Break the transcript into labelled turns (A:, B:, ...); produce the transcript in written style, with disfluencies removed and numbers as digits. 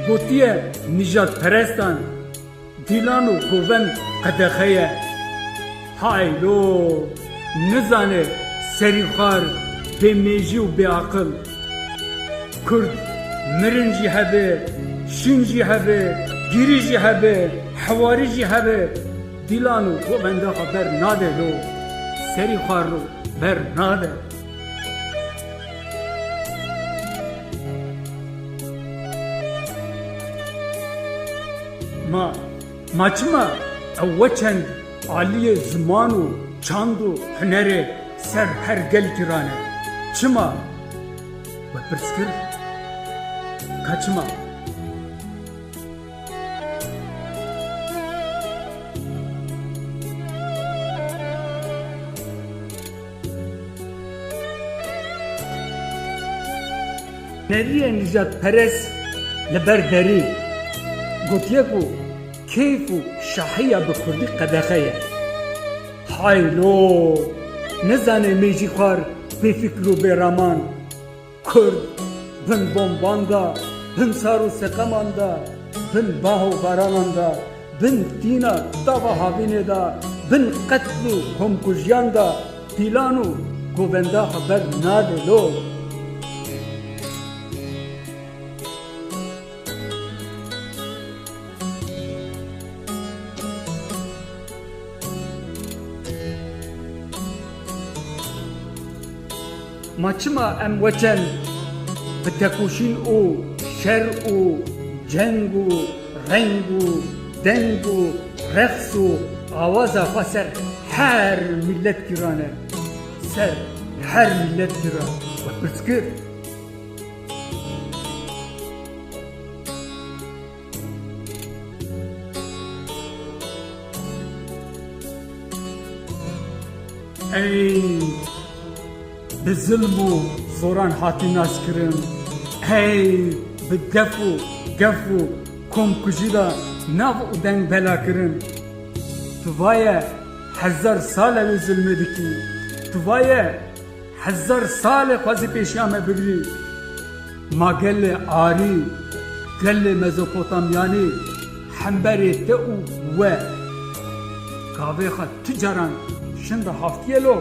A: gotiye nijat perestan dilan û govend qedexeye haylo nizane serîxwar bêmêjî û bêaqil Kurd mirin jî hebe şîn jî hebe girî jî hebe hewarî jî hebe dilan û govenda xwe ber nade lo serîxwar ro ber nade ما çima ew çend aliyê ziman û çand û hunerê ser her gel kiran e çima we pirs kir ka çima neriye nijat peres li ber derî gotiye ku keyf û şahiya bi Kurdî qedexeye haylo nizane mêjî xwar bêfikr û bêraman Kurd bin bomban da bin sar û seqeman da bin bah û baranan da bin tîna dava havînê da bin qetl û komkujiyan da dîlan û govenda xwe ber nade lo ما çima em weçen bi tekoşîn û şer û ceng û reng û deng û reqs û awaza xwe ser her millet giran e ser her millet giran we pirs kir ey bi zilm û zoran hatî naskirin hey bi def û gef û komkujî da nav û deng bela kirin tu vaye hezar sale wê zilmê dikî tu vaye hezar salê xwezî pêşiya me bigirî ma gelê arî gelê Mezopotamyanî hemberê te û we gavê xwe tu caran şinda haftiye lo